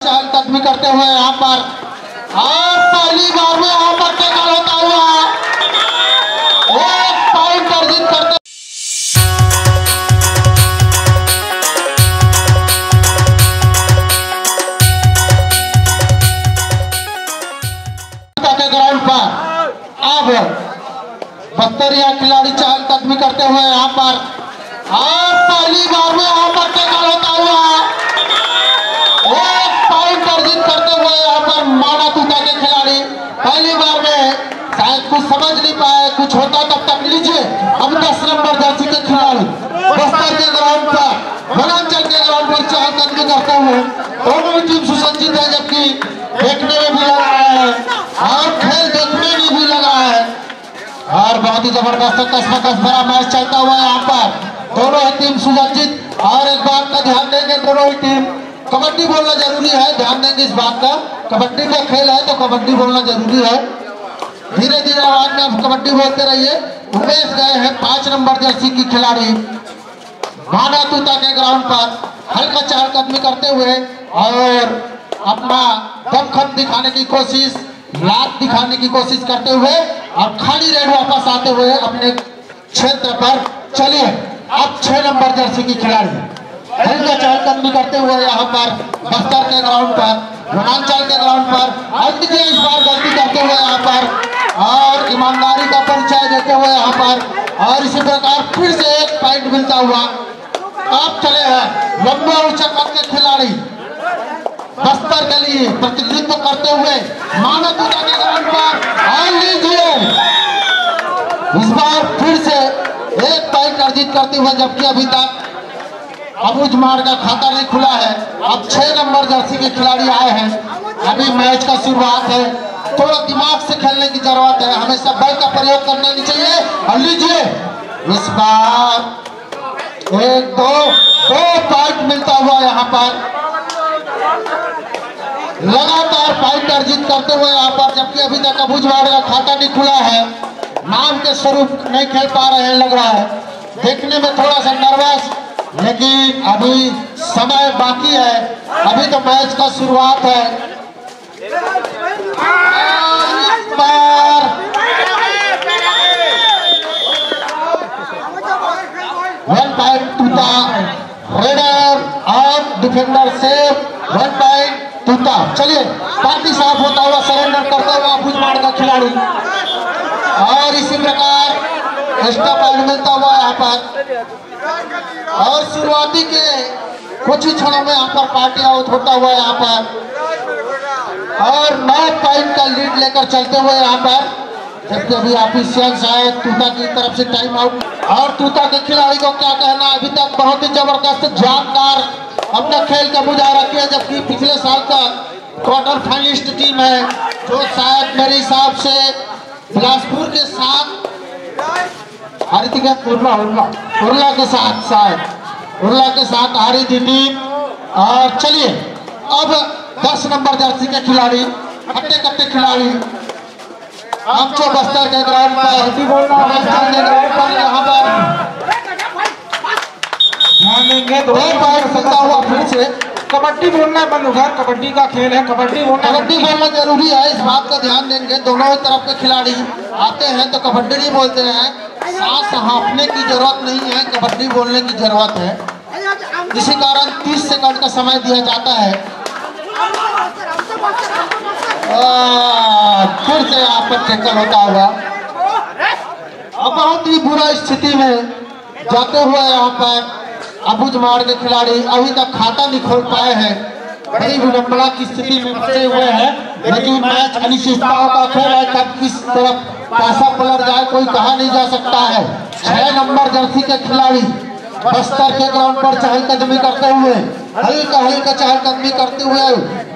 चाल कदमी करते हुए यहाँ पर और पहली बार में यहाँ पर टैकल होता हुआ एक पॉइंट अर्जित करते के ग्राउंड पर अब बस्तरिया खिलाड़ी चाल कदमी करते हुए यहाँ पर और पहली बार में यहाँ पर टैकल होता हुआ एक पॉइंट अर्जित करते हुए यहाँ पर माना तूता के खिलाड़ी पहली बार में शायद कुछ समझ नहीं पाए, कुछ होता तब तक लीजिए। अब 10 नंबर जर्सी के खिलाड़ी बस्तर के ग्राउंड पर वनांचल के ग्राउंड पर चाल कदमी करते हुए दोनों ही टीम सुसज्जित है, जबकि देखने में भी लग रहा है और खेल देखने में भी लगा है और बहुत ही जबरदस्त कसमकस भरा मैच चलता हुआ है यहाँ पर। दोनों ही टीम सुसज्जित और एक बात का ध्यान देंगे, दोनों ही टीम कबड्डी बोलना जरूरी है, ध्यान देंगे इस बात का। कबड्डी का खेल है तो कबड्डी बोलना जरूरी है। धीरे धीरे आवाज में आप कबड्डी बोलते रहिए। उमेश गए हैं 5 नंबर जर्सी की खिलाड़ी माना तूता के ग्राउंड पर हल्का चाल कदमी करते हुए और अपना दमखम दिखाने की कोशिश, लात दिखाने की कोशिश करते हुए और खाली रेड वापस आते हुए अपने क्षेत्र पर। चलिए अब 6 नंबर जर्सी की खिलाड़ी हल्का चाल कदमी करते हुए यहाँ पर बस्तर के ग्राउंड पर वनांचल के ग्राउंड पर इस बार गलती करते हुए यहाँ पर और ईमानदारी का परिचय देते हुए यहाँ पर और इसी प्रकार फिर से एक पॉइंट मिलता हुआ अब चले हैं लंबे ऊंचे कद के खिलाड़ी बस्तर के लिए प्रतिनिधित्व करते हुए माना तूता के ग्राउंड पर और लीजिए इस बार फिर से एक पॉइंट अर्जित करते हुए, जबकि अभी तक अबूझ मार का खाता नहीं खुला है। अब 6 नंबर जर्सी के खिलाड़ी आए हैं, अभी मैच का शुरुआत है, थोड़ा दिमाग से खेलने की जरूरत है, हमेशा बल का प्रयोग करना नहीं चाहिए। और लीजिए इस बार 1-2 पॉइंट मिलता हुआ यहाँ पर लगातार पॉइंट अर्जित करते हुए यहाँ पर, जबकि अभी तक अबूझ मार का खाता नहीं खुला है, नाम के स्वरूप नहीं खेल पा रहे हैं लग रहा है, देखने में थोड़ा सा नर्वस, लेकिन अभी समय बाकी है, अभी तो मैच का शुरुआत है। इस बार वन पॉइंट तूता रेडर और डिफेंडर सेफ 1 पॉइंट तूता। चलिए पार्टी साफ होता हुआ सरेंडर करता हुआ अबूझ मार का खिलाड़ी और इसी प्रकार एक्स्ट्रा पॉइंट मिलता हुआ यहाँ पर और शुरुआती के कुछ ही क्षणों में यहाँ पर पार्टी आउट होता हुआ यहाँ पर और 9 पॉइंट का लीड लेकर चलते हुए यहाँ पर, जबकि अभी ऑफिशियल शायद तूता की तरफ से टाइम आउट। और तूता के खिलाड़ी को क्या कहना, अभी तक बहुत ही जबरदस्त जानदार अपना खेल का मुजाहरा किया, जबकि पिछले साल का क्वार्टर फाइनलिस्ट टीम है जो शायद मेरे हिसाब से बिलासपुर के साथ उर्ला के साथ शायद उर्ला के साथ हारी थी टीम। और चलिए अब 10 नंबर जर्सी के खिलाड़ी हट्टे कट्टे खिलाड़ी हम जो बस्तर के ग्राउंड पर यहाँ पर ध्यान देंगे। 2 पॉइंट मिलता हुआ फिर से कबड्डी बोलना है बंद उधर, कबड्डी का खेल है, कबड्डी बोलना जरूरी है, इस बात का ध्यान देंगे। दोनों ही तरफ के खिलाड़ी आते हैं तो कबड्डी नहीं बोलते हैं, सांस हाँफने की जरूरत नहीं है, कबड्डी बोलने की जरूरत है। इसी कारण 30 सेकंड का समय दिया जाता है। फिर से यहाँ पर टैकल होता हुआ अब बहुत ही बुरा स्थिति में जाते हुए यहाँ पर अबूझ मार के खिलाड़ी अभी तक खाता नहीं खोल पाए हैं, बड़ी विडंबना की स्थिति में फंसे हुए हैं। लेकिन मैच अनिश्चितताओं का खेल है, कब किस तरफ पैसा पलट जाए कोई कहा नहीं जा सकता है। 6 नंबर जर्सी के खिलाड़ी बस्तर के ग्राउंड पर चहलकदमी करते हुए हल्का चहलकदमी करते हुए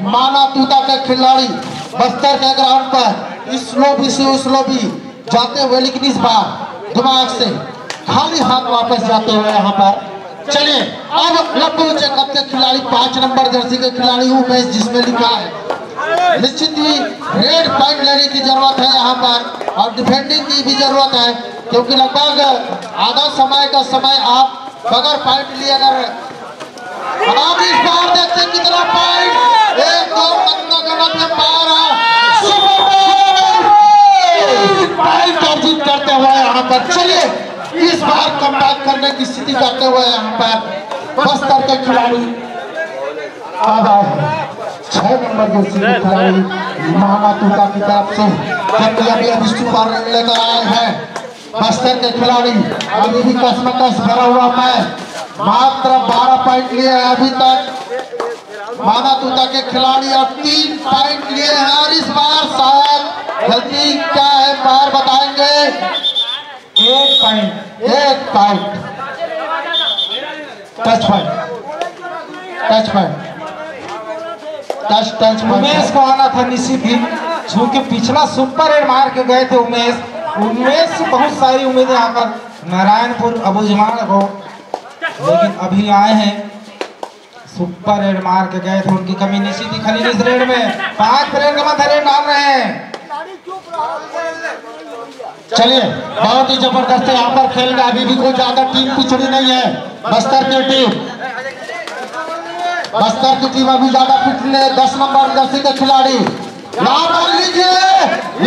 माना तूता के खिलाड़ी बस्तर के ग्राउंड पर स्लोबी जाते हुए, लेकिन इस बार दिमाग से खाली हाथ वापस जाते हुए यहाँ पर। चलिए अब लंबे ऊंचे कद के खिलाड़ी 5 नंबर जर्सी के खिलाड़ी उमेश, जिसमें लिखा है निश्चित ही रेड पॉइंट लेने की जरूरत है यहाँ पर और डिफेंडिंग की भी जरूरत है, क्योंकि लगभग आधा समय का समय आप बगैर पॉइंट लिए अगर अब इस बार देखते कितना पॉइंट यहाँ पर। चलिए इस बार कमबैक करने की स्थिति करते हुए यहाँ पर बस्तर के खिलाड़ी अब 6 नंबर जर्सी के खिलाड़ी महाना तूता की तरफ से, जबकि अभी सुपर लेकर आए हैं बस्तर के खिलाड़ी। अभी भी कसमकस भरा हुआ मैच, मात्र 12 पॉइंट लिए हैं अभी तक माना तूता के खिलाड़ी और 3 पॉइंट लिए हैं। और इस बार शायद गलती क्या है बाहर बताएंगे। 1 पॉइंट टच उमेश को आना था निश्चित ही, क्योंकि पिछला सुपर एड मार के गए थे उमेश से बहुत सारी उम्मीदें आकर नारायणपुर अबूजमान को, लेकिन अभी आए हैं सुपर रेड मार के गए थे, उनकी कमी निश्चित ही खली इस रेड में 5 रेड का मध्य रेड डाल रहे हैं। चलिए बहुत ही जबरदस्त यहाँ पर खेल रहा, अभी भी कोई ज्यादा टीम पिछड़ी नहीं है। बस्तर की टीम अभी ज्यादा पिछड़ी है। 10 नंबर जर्सी के खिलाड़ी यहाँ पर लीजिए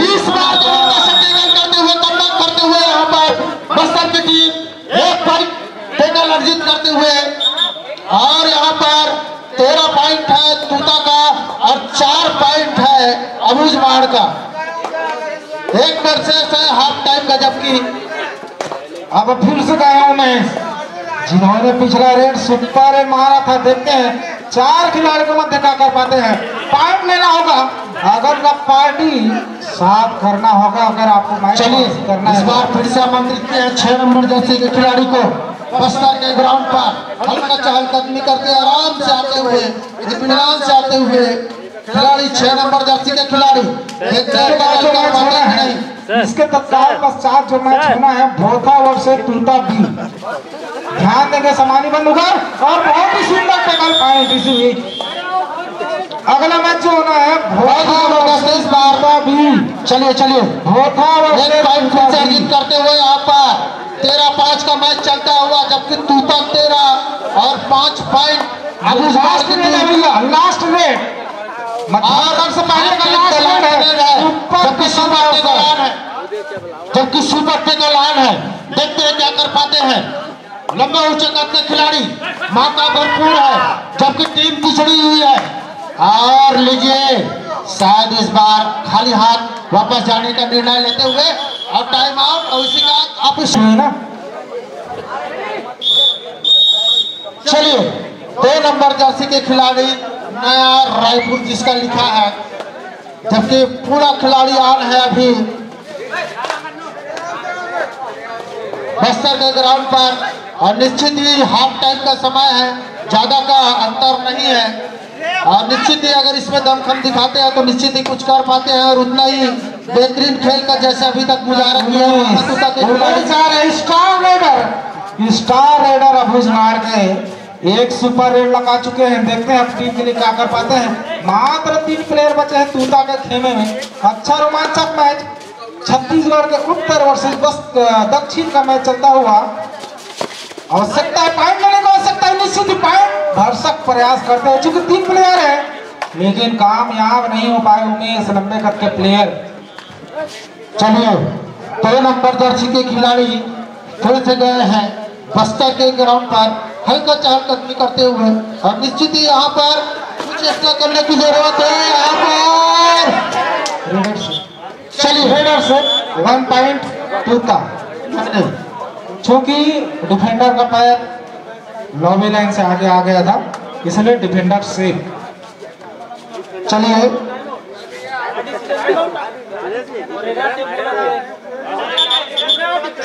इस बार करते हुए कमबैक करते हुए यहाँ पर बस्तर की टीम 1 पॉइंट टेकल अर्जित करते हुए, और यहाँ पर 13 पॉइंट है तूता का और 4 पॉइंट है अबूजमाड़ का। 1 वर्सेस है हाफ टाइम का, जबकि अब फिर से गए उमेश जिन्होंने पिछला रेड सुपर रेड मारा था। देखते हैं 4 खिलाड़ी को मध्य क्या कर पाते हैं। पॉइंट लेना होगा अगर का पार्टी साफ करना होगा, अगर आपको मैच करना है। इस बार फिर से आमंत्रित किया 6 नंबर जर्सी के खिलाड़ी को बस्तर के ग्राउंड पर हल्का चहलकदमी करते आराम से आते हुए, इत्मीनान से आते हुए खिलाड़ी 6 नंबर जर्सी के खिलाड़ी इसके तत्काल पश्चात जो मैच होना है भोथा वर्सेस तूता बी। ध्यान देंगे समानी बंधुगण, और बहुत ही सुंदर टेबल पॉइंट इसी अगला मैच जो होना है भोथा वर्सेस तूता बी। चलिए भोथा वर्सेस अर्जित करते हुए यहाँ पर 13-5 का मैच चलता हुआ, जबकि तूता 13 और 5 पॉइंट लास्ट रेड से पहले का लास्ट रेड है, जबकि सुपर पे का लाइन है। देखते हैं क्या कर पाते हैं। लंबे ऊंचे कद के खिलाड़ी मौका भरपूर है, जबकि टीम पिछड़ी हुई है। और लीजिए शायद इस बार खाली हाथ वापस जाने का निर्णय लेते हुए और टाइम आउट, और उसी का आप चलिए 2 नंबर जर्सी के खिलाड़ी नया रायपुर जिसका लिखा है, जबकि पूरा खिलाड़ी ऑन है अभी बस्तर के ग्राउंड पर। और निश्चित ही हाफ टाइम का समय है, ज्यादा का अंतर नहीं है, और निश्चित ही अगर इसमें दमखम दिखाते हैं तो निश्चित ही कुछ कर पाते हैं, और उतना ही बेहतरीन खेल का जैसे अभी तक गुजारा किया है। स्टार रेडर अबूजमाड़ के 1 सुपर रेड लगा चुके हैं। देखते हैं अब टीम के लिए क्या कर पाते हैं। मात्र 3 प्लेयर बचे हैं तूता के खेमे में। अच्छा रोमांचक मैच छत्तीसगढ़ के उत्तर वर्सेस दक्षिण का मैच चलता हुआ। आवश्यकता है पॉइंट लेने की, आवश्यकता है निश्चित ही पॉइंट भरसक प्रयास करते हैं, चूंकि 3 प्लेयर है लेकिन कामयाब नहीं हो पाए उमेश लंबे कद के प्लेयर। चलिए 2 नंबर जर्सी के खिलाड़ी फिर से गए हैं बस्तर के ग्राउंड पर हल्का चहलकदमी करते हुए, और निश्चित ही यहाँ पर कुछ एक्स्ट्रा करने की जरूरत है। यहाँ पर चलिए रेडर से 1 पॉइंट तूता, चूंकि डिफेंडर का पैर लॉबी लाइन से आगे आ गया था इसलिए डिफेंडर सेफ। चलिए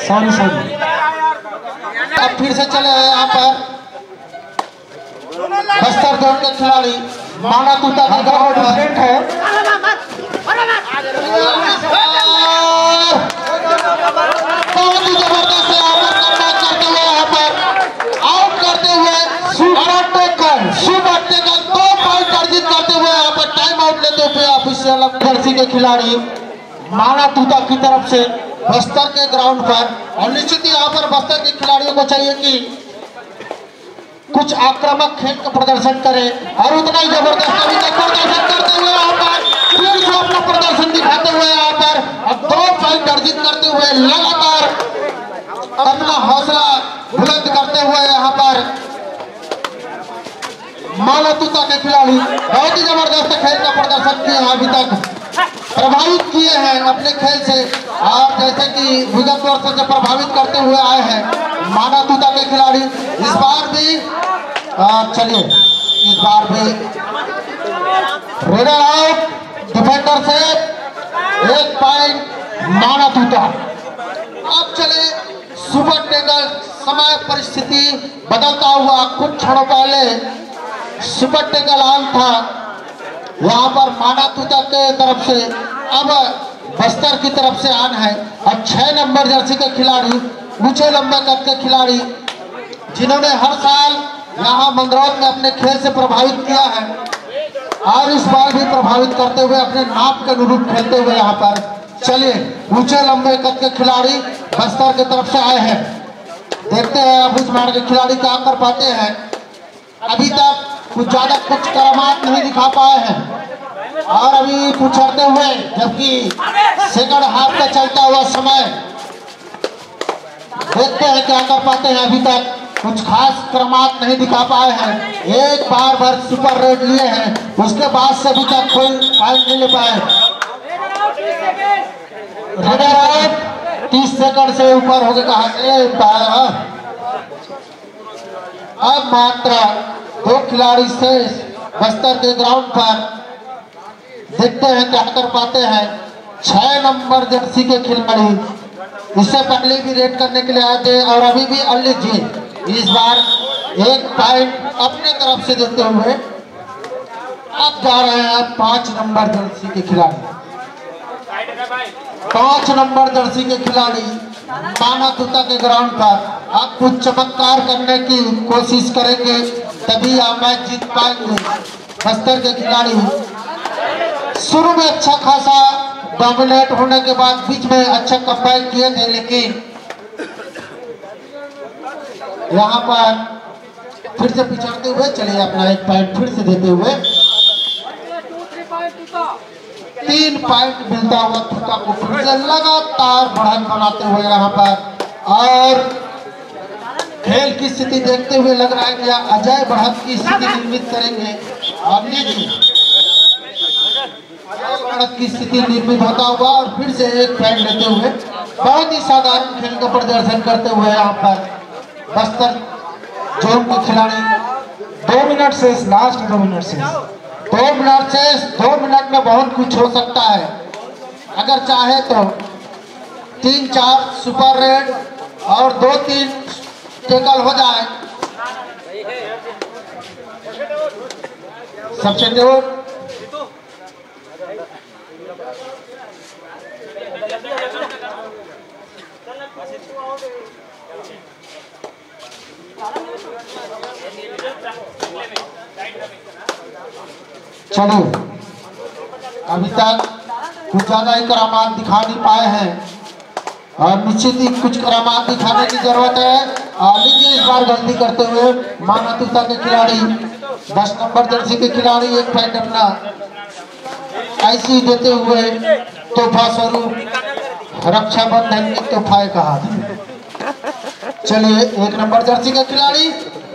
सॉरी अब फिर से चले हैं यहाँ पर बस्तर जोन के खिलाड़ी माना तूता का डिफरेंट है। बहुत ही जबरदस्त यहाँ पर कमबैक करते हुए यहाँ पर आउट करते हुए सुपर टेकल 2 पॉइंट अर्जित करते हुए यहाँ पर टाइम आउट लेते हुए ऑफिशियल जर्सी के खिलाड़ी माना तूता की तरफ से बस्तर के ग्राउंड पर। और निश्चित ही यहाँ पर बस्तर के खिलाड़ियों को चाहिए कि कुछ आक्रामक खेल का प्रदर्शन करे, और उतना ही जबरदस्त अभी तक प्रदर्शन करते हुए यहाँ पर फिर से अपना प्रदर्शन दिखाते हुए यहाँ पर अब 2 पॉइंट अर्जित करते हुए लगातार बहुत ही जबरदस्त खेल का प्रदर्शन किए हैं, अभी तक प्रभावित किए हैं अपने खेल से। और जैसे कि विगत वर्षों से प्रभावित करते हुए आए हैं माना तूता के खिलाड़ी, इस बार भी चलिए इस बार भी रेडर आउट, डिफेंडर से 1 पॉइंट माना तूता। अब चले सुपर टेगल, समय परिस्थिति बदलता हुआ। कुछ क्षणों पहले सुपर टेगल ऑन था, यहाँ पर माना तूता के तरफ से अब बस्तर की तरफ से आन है। अब 6 नंबर जर्सी के खिलाड़ी, ऊंचे लंबे कद के खिलाड़ी, जिन्होंने हर साल यहाँ मंगरौर में अपने खेल से प्रभावित किया है और इस बार भी प्रभावित करते हुए अपने नाप के अनुरूप खेलते हुए यहाँ पर चलिए ऊंचे लंबे कद के खिलाड़ी बस्तर की तरफ से आए हैं। देखते हैं अब इस बार के खिलाड़ी क्या कर पाते हैं। अभी तक कुछ ज्यादा कुछ करामात नहीं दिखा पाए हैं और अभी कुचरते हुए, जबकि सेकंड हाफ का चलता हुआ समय, देखते हैं क्या कर पाते हैं। अभी तक कुछ खास करामात नहीं दिखा पाए हैं। एक बार भर सुपर रेड लिए हैं, उसके बाद से अभी तक कोई पॉइंट नहीं ले पाए। 30 सेकंड से ऊपर हो गया। अब मात्र 2 खिलाड़ी शेष बस्तर के ग्राउंड पर, देखते हैं क्या कर पाते हैं। 6 नंबर जर्सी के खिलाड़ी इससे पहले भी रेड करने के लिए आए थे और अभी भी अलित जी इस बार 1 पॉइंट अपने तरफ से देते हुए अब जा रहे हैं 5 नंबर जर्सी के खिलाड़ी। 5 नंबर जर्सी के खिलाड़ी माना तूता के ग्राउंड पर अब कुछ चमत्कार करने की कोशिश करेंगे, तभी आप मैच जीत पाएंगे। बस्तर के खिलाड़ी शुरू में अच्छा खासा डोमिनेट होने के बाद बीच में अच्छा कमबैक किए थे, लेकिन यहाँ पर फिर से पिछड़ते हुए चलिए अपना 1 पॉइंट फिर से देते हुए 3 पॉइंट मिलता हुआ तूता को फिर से लगातार बढ़त बनाते हुए यहाँ पर। और खेल की स्थिति देखते हुए लग रहा है कि अजय बढ़त की स्थिति निर्मित करेंगे और बढ़त की स्थिति निर्मित होता हुआ और फिर से 1 पॉइंट लेते हुए बहुत ही साधारण खेल का प्रदर्शन करते हुए यहाँ पर बस्तर जोन के खिलाड़ी 2 मिनट से लास्ट 2 मिनट से 2 मिनट से 2 मिनट में बहुत कुछ हो सकता है। अगर चाहे तो 3-4 सुपर रेड और 2-3 टेकल हो जाए। सब्स्टिट्यूट चलो अभी तक कुछ ज्यादा ही करामात दिखा नहीं पाए हैं और निश्चित ही कुछ करामात दिखाने की जरूरत है। लेकिन इस बार गलती करते हुए माना तूता के खिलाड़ी 10 नंबर जर्सी के खिलाड़ी 1 पॉइंट अपना ऐसी देते हुए तोहफा स्वरूप रक्षाबंधन के तोहफाए कहा। चलिए 1 नंबर जर्सी के खिलाड़ी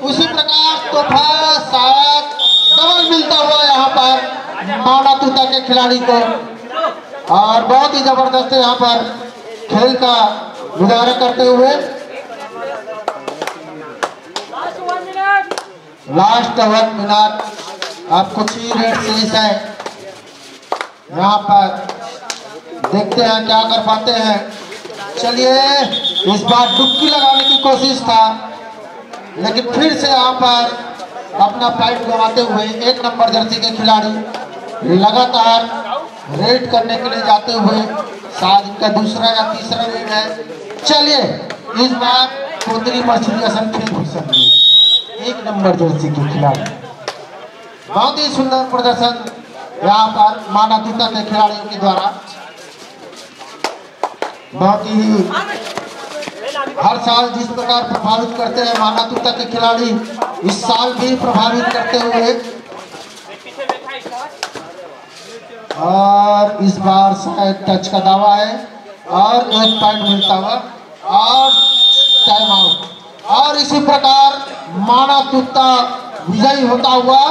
उसी प्रकार तोहफा साथ डबल मिलता हुआ यहाँ पर माना तूता के खिलाड़ी को और बहुत ही जबरदस्त यहाँ पर खेल का गुजारा करते हुए लास्ट 1 मिनट अब कुछ ही रेट शेष है। यहाँ पर देखते हैं क्या कर पाते हैं। चलिए इस बार डुबकी लगाने की कोशिश था, लेकिन फिर से यहाँ पर अपना फाइट गंवाते हुए 1 नंबर जर्सी के खिलाड़ी लगातार रेड करने के लिए जाते हुए शायद इनका दूसरा या तीसरा रेड है। चलिए इस बार कोतरी मछली असन फिर घुसन 1 नंबर जर्सी के खिलाड़ी बहुत ही सुंदर प्रदर्शन यहाँ पर माना तूता के खिलाड़ियों के द्वारा बहुत ही हर साल जिस प्रकार प्रभावित करते हैं माना तूता के खिलाड़ी इस साल भी प्रभावित करते हुए और इस बार शायद टच का दावा है और 1 पॉइंट मिलता हुआ और टाइम आउट और इसी प्रकार माना तूता विजयी होता हुआ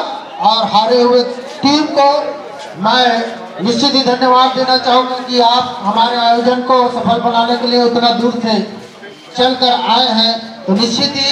और हारे हुए टीम को मैं निश्चित ही धन्यवाद देना चाहूंगा कि आप हमारे आयोजन को सफल बनाने के लिए उतना दूर से चलकर आए हैं। तो निश्चित ही